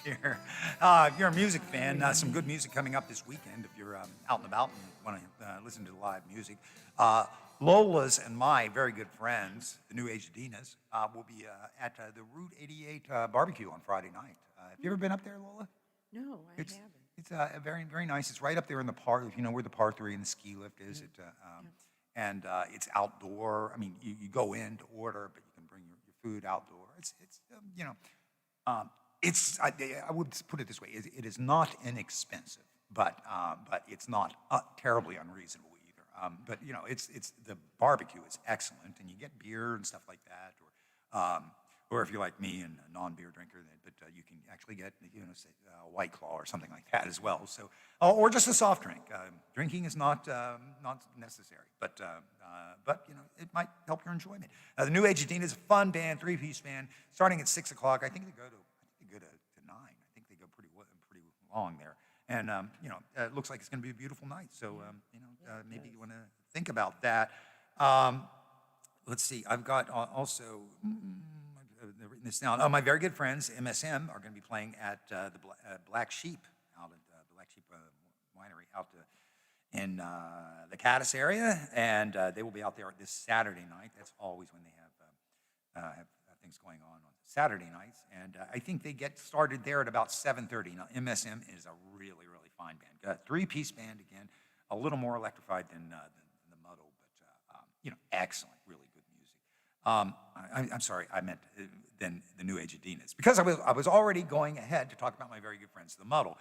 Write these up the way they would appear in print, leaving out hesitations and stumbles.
here. If you're a music fan, some good music coming up this weekend. If you're out and about and want to listen to live music, uh, Lola's and my very good friends, the New Age Adinas, will be at the Route 88 barbecue on Friday night. Have you ever been up there, Lola? No, I It's haven't. it's very very nice. It's right up there in the park. If you know where the par three and the ski lift is, Yep. and it's outdoor. I mean, you go in to order, but you can bring your food outdoor. Um, I would put it this way: it is not inexpensive, but it's not terribly unreasonable either. But it's the barbecue is excellent, and you get beer and stuff like that, or if you're like me and a non-beer drinker, but you can actually get say White Claw or something like that as well. So or just a soft drink. Drinking is not necessary, but it might help your enjoyment. The New Age Adina is a fun band, three-piece band, starting at 6 o'clock. I think they go to 9. I think they go pretty long there, and it looks like it's going to be a beautiful night. So Yeah, it maybe you does. want to think about that. Um, let's see. I've got also. I've written this down. Oh, my very good friends, MSM, are going to be playing at the Black Sheep out at Black Sheep Winery out in the Caddis area, and they will be out there this Saturday night. That's always when they have things going on Saturday nights, and I think they get started there at about 7:30. Now, MSM is a really really fine band, three-piece band again, a little more electrified than the Muddle, but excellent, really good music. I'm sorry, I meant than the New Age Adinas. Because I was already going ahead to talk about my very good friends, the Muddle,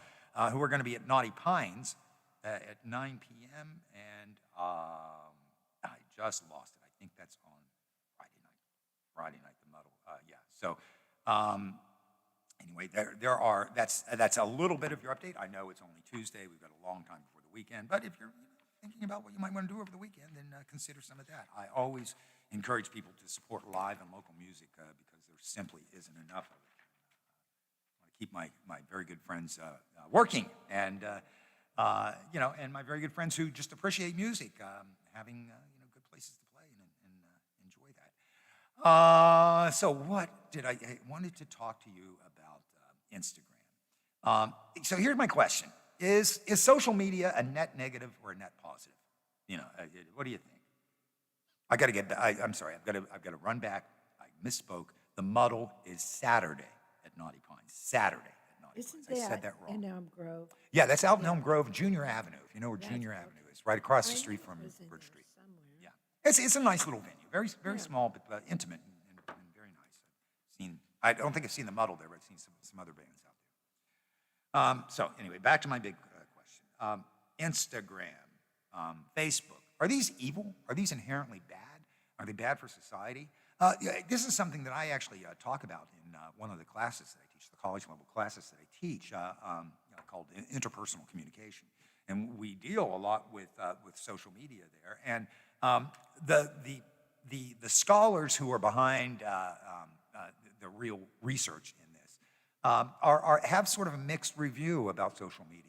who are going to be at Naughty Pines at 9 p.m. And I just lost it. I think that's on Friday night. Friday night, the Muddle. Yeah. So um, anyway, that's a little bit of your update. I know it's only Tuesday. We've got a long time before the weekend. But if you're thinking about what you might want to do over the weekend, then consider some of that. I always encourage people to support live and local music because there simply isn't enough of it. I want to keep my very good friends working, and my very good friends who just appreciate music, having good places to play and enjoy that. So what did I wanted to talk to you about Instagram. So here's my question: Is social media a net negative or a net positive? What do you think? I got to get back. I'm sorry. I've got to run back. I misspoke. The Muddle is Saturday at Naughty Pines. Saturday at Naughty Isn't Pines. I said that that in wrong. Elm Grove? Yeah, that's out in Yeah, Elm Grove, Junior Avenue. If you know where that's Junior okay. Avenue is, right across the I knew street it from was in Bridge there Street. somewhere. Yeah, it's a nice little venue. Very very Yeah. small, but intimate and very nice. I've seen. I don't think I've seen the Muddle there, but I've seen some other bands out there. So anyway, back to my big question. Instagram, Facebook. Are these evil? Are these inherently bad? Are they bad for society? Yeah, this is something that I actually talk about in one of the classes that I teach, the college level classes that I teach, called interpersonal communication, and we deal a lot with social media there. And the the scholars who are behind the real research in this have sort of a mixed review about social media.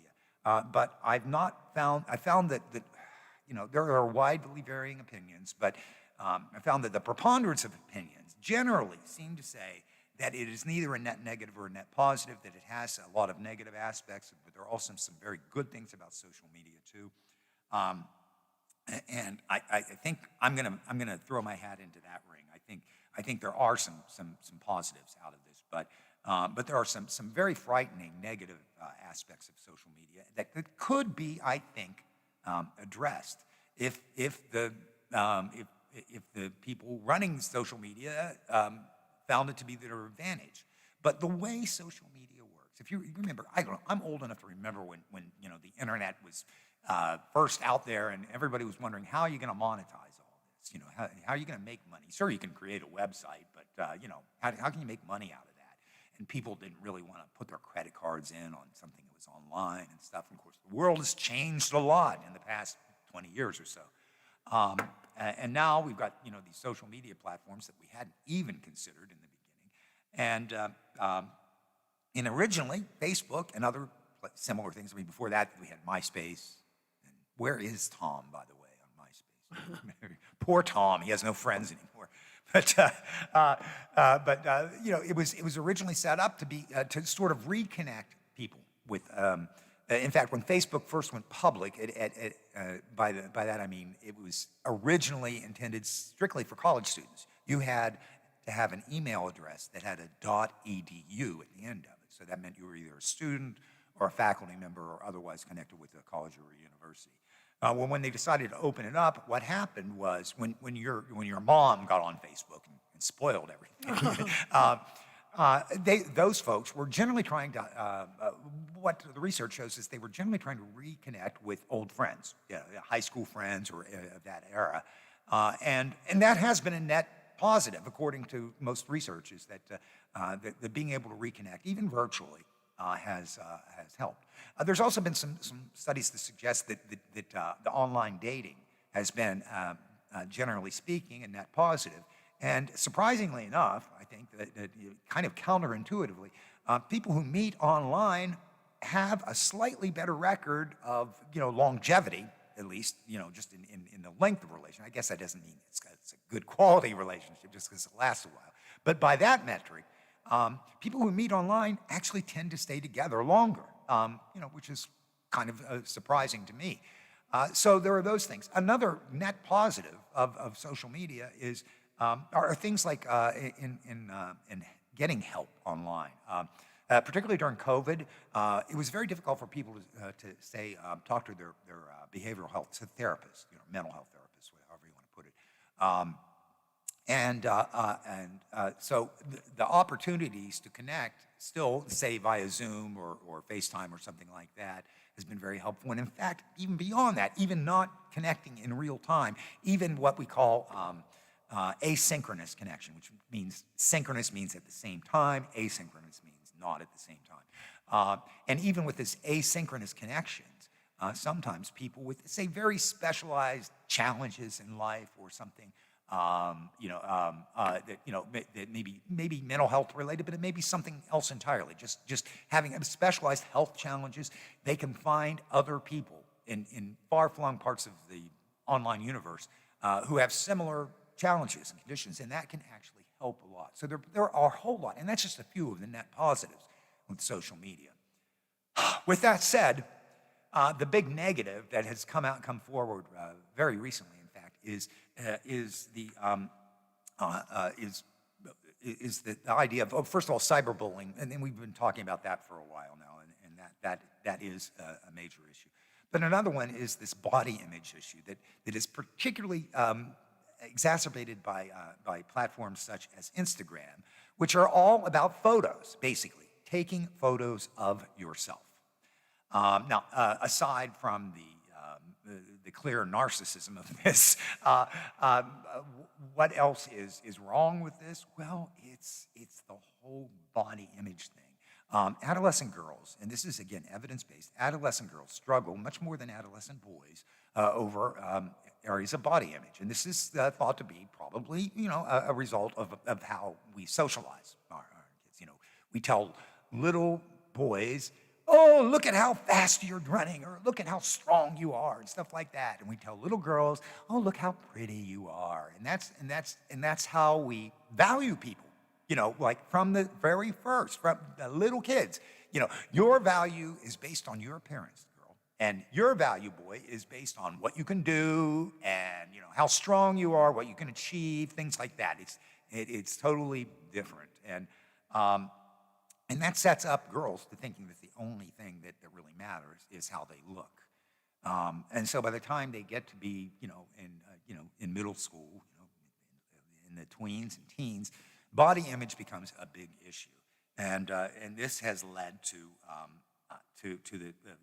But I found that there are widely varying opinions, but I found that the preponderance of opinions generally seem to say that it is neither a net negative or a net positive, that it has a lot of negative aspects, but there are also some very good things about social media too. Um, and I think I'm gonna throw my hat into that ring. I think there are some positives out of this, but there are some very frightening negative aspects of social media that could be, I think, addressed if the people running social media found it to be their advantage. But the way social media works, if you remember, I don't know, I'm old enough to remember when the internet was first out there, and everybody was wondering, how are you going to monetize all this? How are you going to make money? Sure, you can create a website, but how can you make money out of that? And people didn't really want to put their credit cards in on something that was online and stuff. And of course, the world has changed a lot in the past 20 years or so. Um, and now we've got these social media platforms that we hadn't even considered in the beginning, and originally Facebook and other similar things. I mean, before that we had MySpace. And where is Tom, by the way, on MySpace? Poor Tom, he has no friends anymore. But, it was originally set up to be to sort of reconnect people with. In fact, when Facebook first went public, by that I mean it was originally intended strictly for college students. You had to have an email address that had a .edu at the end of it, so that meant you were either a student or a faculty member or otherwise connected with a college or a university. Well, when they decided to open it up, what happened was when your mom got on Facebook and spoiled everything, those folks were generally trying to. What the research shows is they were generally trying to reconnect with old friends, high school friends or of that era, and that has been a net positive, according to most research, is that being able to reconnect, even virtually, has helped. There's also been some studies that suggest that the online dating has been, generally speaking, a net positive. And surprisingly enough, I think that kind of counterintuitively, people who meet online have a slightly better record of longevity, at least just in the length of a relation. I guess that doesn't mean it's a good quality relationship just because it lasts a while. But by that metric, people who meet online actually tend to stay together longer, which is kind of surprising to me. So there are those things. Another net positive of social media are things like in getting help online. Particularly during COVID, it was very difficult for people to say talk to their behavioral health therapist, mental health therapist, however you want to put it. So the opportunities to connect still, say via Zoom or FaceTime or something like that, has been very helpful. And in fact, even beyond that, even not connecting in real time, even what we call asynchronous connection, which means synchronous means at the same time, asynchronous means not at the same time. And even with this asynchronous connections, sometimes people with, say, very specialized challenges in life or something, that maybe mental health related, but it may be something else entirely. Just having specialized health challenges, they can find other people in far-flung parts of the online universe who have similar challenges and conditions, and that can actually help a lot. So there are a whole lot, and that's just a few of the net positives with social media. With that said, the big negative that has come forward very recently, in fact, is the idea of, first of all, cyberbullying, and then we've been talking about that for a while now, and that is a major issue. But another one is this body image issue that is particularly exacerbated by platforms such as Instagram, which are all about photos, basically, taking photos of yourself. Now, aside from the clear narcissism of this, what else is wrong with this? Well, it's the whole body image thing. Adolescent girls, and this is again evidence-based, adolescent girls struggle much more than adolescent boys over areas of body image, and this is thought to be probably a result of how we socialize our kids. We tell little boys, "Oh, look at how fast you're running," or "Look at how strong you are," and stuff like that. And we tell little girls, "Oh, look how pretty you are," and that's how we value people. Like from the very first, from the little kids. Your value is based on your appearance, girl, and your value, boy, is based on what you can do and how strong you are, what you can achieve, things like that. It's totally different, and that sets up girls to thinking that the only thing that really matters is how they look. And so by the time they get to be, in middle school, in the tweens and teens, body image becomes a big issue. And this has led to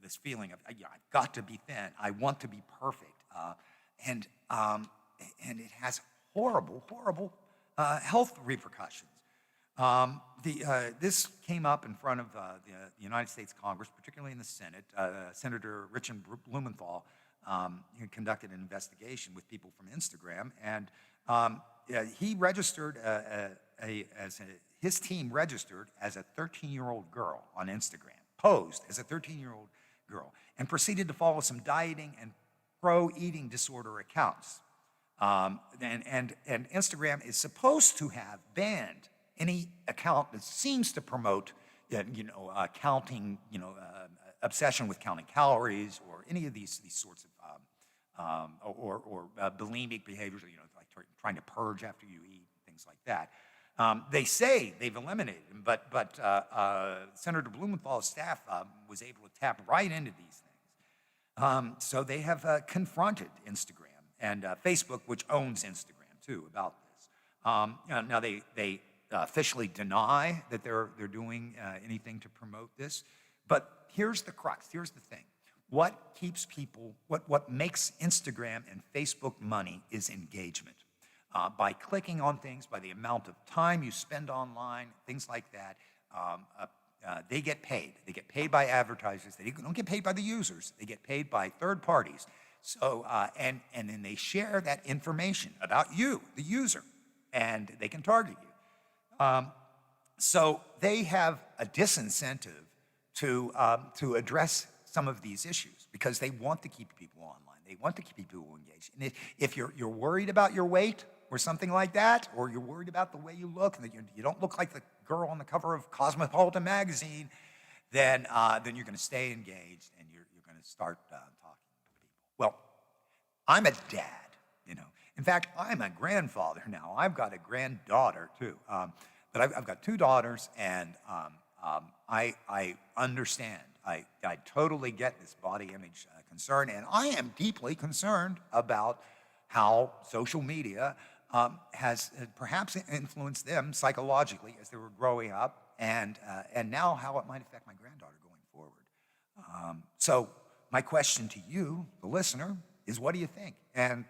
this feeling of, I've got to be thin. I want to be perfect. And it has horrible, horrible health repercussions. This came up in front of the United States Congress, particularly in the Senate. Senator Richard Blumenthal conducted an investigation with people from Instagram, and he registered his team registered as a 13-year-old girl on Instagram, posed as a 13-year-old girl, and proceeded to follow some dieting and pro-eating disorder accounts. And Instagram is supposed to have banned any account that seems to promote, counting, obsession with counting calories or any of these sorts of, bulimic behaviors, like trying to purge after you eat, things like that. They say they've eliminated them, but Senator Blumenthal's staff was able to tap right into these things. So they have confronted Instagram and Facebook, which owns Instagram too, about this. Now they officially deny that they're doing anything to promote this, but here's the crux. Here's the thing. What keeps people, what makes Instagram and Facebook money is engagement. By clicking on things, by the amount of time you spend online, things like that, they get paid. They get paid by advertisers. They don't get paid by the users. They get paid by third parties. So, and then they share that information about you, the user, and they can target you. So they have a disincentive to address some of these issues because they want to keep people online. They want to keep people engaged. And if you're worried about your weight or something like that, or you're worried about the way you look, and that you don't look like the girl on the cover of Cosmopolitan magazine, then you're going to stay engaged and you're going to start talking to people. Well, I'm a dad, In fact, I'm a grandfather now. I've got a granddaughter too. But I've got two daughters, and I understand. I totally get this body image concern, and I am deeply concerned about how social media has perhaps influenced them psychologically as they were growing up, and now how it might affect my granddaughter going forward. So my question to you, the listener, is what do you think? And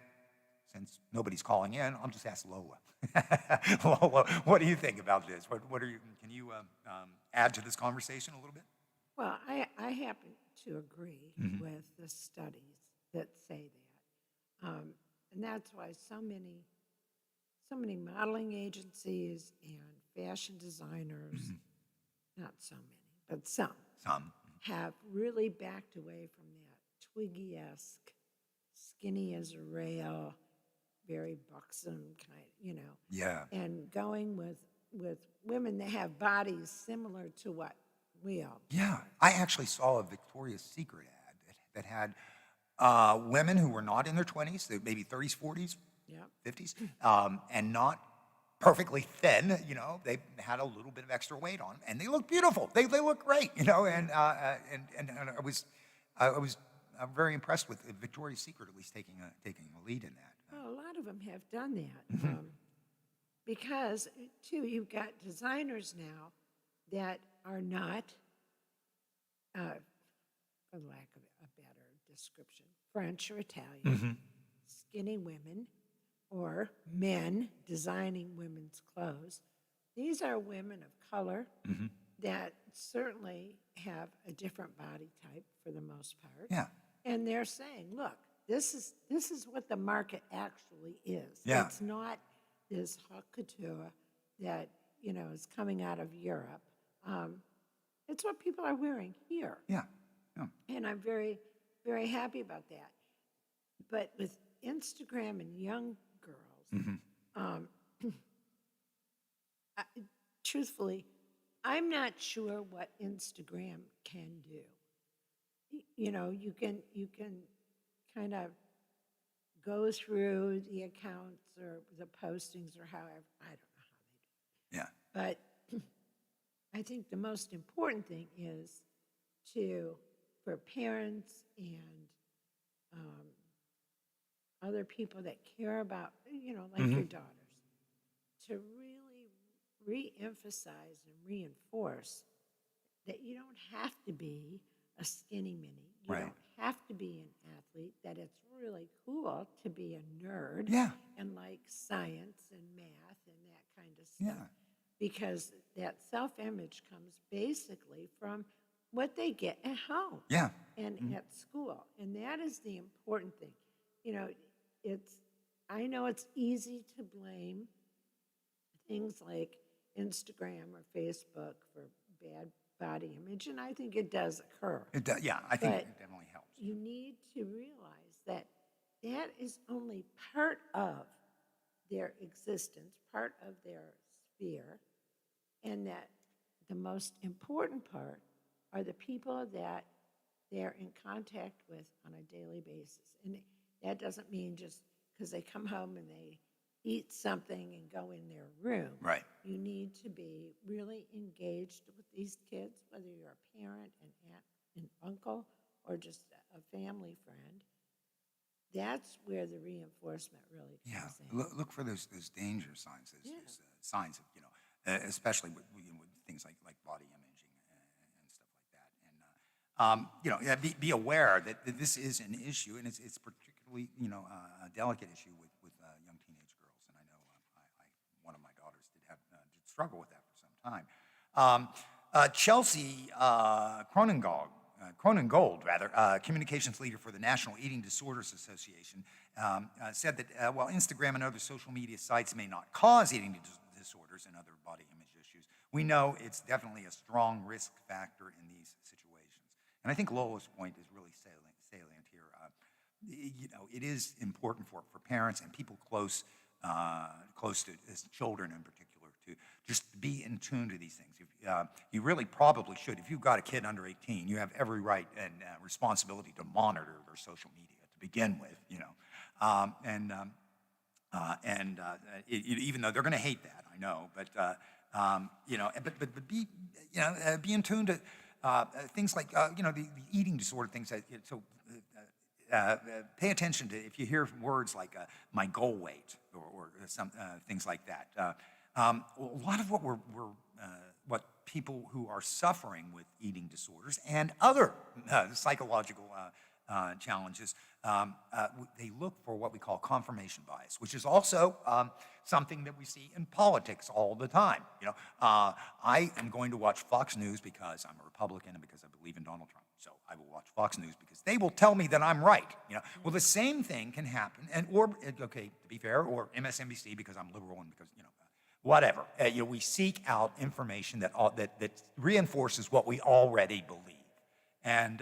since nobody's calling in, I'll just ask Lola. Lola, what do you think about this? Can you add to this conversation a little bit? Well, I happen to agree with the studies that say that. And that's why so many modeling agencies and fashion designers, not so many, but some have really backed away from that Twiggy-esque, skinny as a rail, very buxom kind, Yeah. and going with women that have bodies similar to what we all do. Yeah. I actually saw a Victoria's Secret ad that had women who were not in their 20s, maybe 30s, 40s, Yep. 50s, and not perfectly thin, they had a little bit of extra weight on, and they look beautiful. They look great, and I was very impressed with Victoria's Secret at least taking a lead in that. Well, a lot of them have done that because, too, you've got designers now that are not, for lack of a better description, French or Italian, skinny women, or men designing women's clothes. These are women of color that certainly have a different body type for the most part. Yeah. And they're saying, look, this is what the market actually is. Yeah. It's not this haute couture that, is coming out of Europe. It's what people are wearing here. Yeah. And I'm very, very happy about that. But with Instagram and young girls, truthfully, I'm not sure what Instagram can do. You can kind of go through the accounts or the postings or however, I don't know how they do. Yeah. But I think the most important thing is for parents and other people that care about, like your daughters, to really re-emphasize and reinforce that you don't have to be a skinny mini. You Right. don't have to be an athlete, that it's really cool to be a nerd Yeah. and like science and math and that kind of stuff. Yeah. Because that self-image comes basically from what they get at home Yeah. and at school. And that is the important thing. I know it's easy to blame things like Instagram or Facebook for bad body image, and I think it does occur. It does. Yeah. I think But it definitely helps. you need to realize that that is only part of their existence, part of their sphere, and that the most important part are the people that they're in contact with on a daily basis. And that doesn't mean just because they come home and they eat something and go in their room. Right. You need to be really engaged with these kids, whether you're a parent, an aunt, an uncle, or just a family friend. That's where the reinforcement really Yeah, comes in. look for those danger signs, Yeah. those signs of, especially with things like body imaging and stuff like that. And yeah, be aware that this is an issue, and it's particularly a delicate issue with young teenage girls. And I know one of my daughters did struggle with that for some time. Chelsea Cronengold, communications leader for the National Eating Disorders Association, said that while Instagram and other social media sites may not cause eating disorders and other body image issues, we know it's definitely a strong risk factor in these situations. And I think Lola's point is really salient here. It is important for parents and people close to children in particular to just be in tune to these things. You really probably should. If you've got a kid under 18, you have every right and responsibility to monitor their social media to begin with. Even though they're going to hate that, I know, but be in tune to things like the eating disorder things. Pay attention to if you hear words like my goal weight or some things like that. A lot of what people who are suffering with eating disorders and other psychological challenges, they look for what we call confirmation bias, which is also something that we see in politics all the time. I am going to watch Fox News because I'm a Republican and because I believe in Donald Trump. So I will watch Fox News because they will tell me that I'm right. Well, the same thing can happen, or to be fair, or MSNBC because I'm liberal and because whatever. We seek out information that reinforces what we already believe, and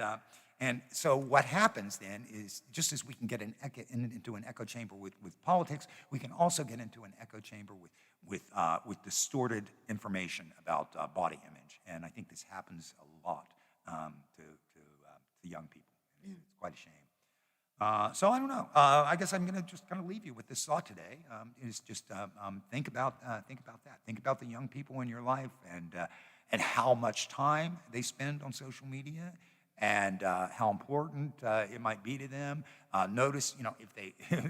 so what happens then is just as we can get into an echo chamber with politics, we can also get into an echo chamber with distorted information about body image, and I think this happens a lot to young people. It's quite a shame. So I don't know. I guess I'm going to just kind of leave you with this thought today. Is just think about that. Think about the young people in your life and how much time they spend on social media and how important it might be to them. Notice, if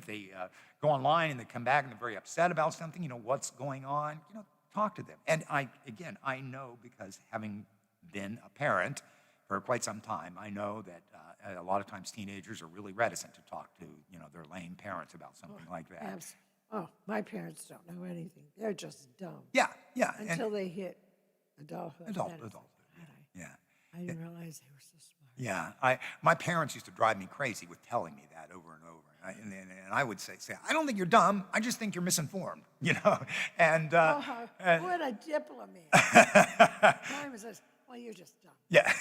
they go online and they come back and they're very upset about something, what's going on. Talk to them. And I know because having been a parent for quite some time, I know that a lot of times teenagers are really reticent to talk to, their lame parents about something like that. My parents don't know anything. They're just dumb. Yeah. Until they hit adulthood. Adulthood. Yeah. I didn't realize they were so smart. Yeah. My parents used to drive me crazy with telling me that over and over. And I would say, I don't think you're dumb. I just think you're misinformed, And what a diplomat. Mine was just, well, you're just dumb. Yeah,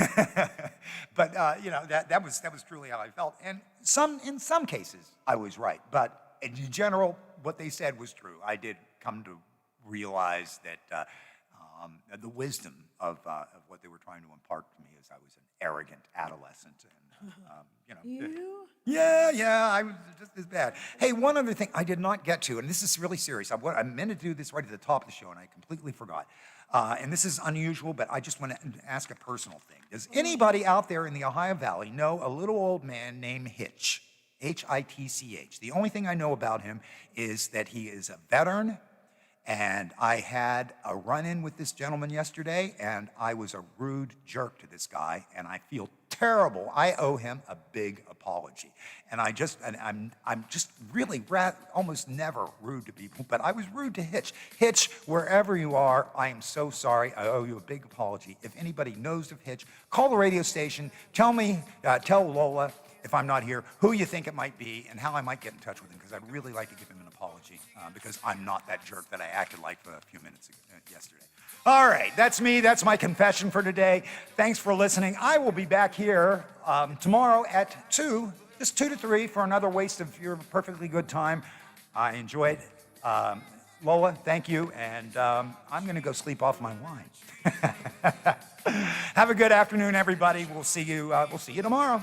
but that was truly how I felt, and in some cases I was right, but in general, what they said was true. I did come to realize that the wisdom of what they were trying to impart to me as I was an arrogant adolescent, and You? Yeah, I was just as bad. Hey, one other thing I did not get to, and this is really serious. I meant to do this right at the top of the show, and I completely forgot. And this is unusual, but I just want to ask a personal thing. Does anybody out there in the Ohio Valley know a little old man named Hitch? Hitch. The only thing I know about him is that he is a veteran, and I had a run-in with this gentleman yesterday, and I was a rude jerk to this guy, and I feel terrible. I owe him a big apology. And I'm just really almost never rude to people, but I was rude to Hitch. Hitch, wherever you are, I am so sorry. I owe you a big apology. If anybody knows of Hitch, call the radio station. Tell Lola, if I'm not here, who you think it might be and how I might get in touch with him, because I'd really like to give him an apology because I'm not that jerk that I acted like for a few minutes yesterday. All right, that's me. That's my confession for today. Thanks for listening. I will be back here tomorrow at 2 just 2 to 3 for another waste of your perfectly good time. I enjoyed. Lola, thank you, and I'm going to go sleep off my wine. Have a good afternoon, everybody. We'll see you tomorrow.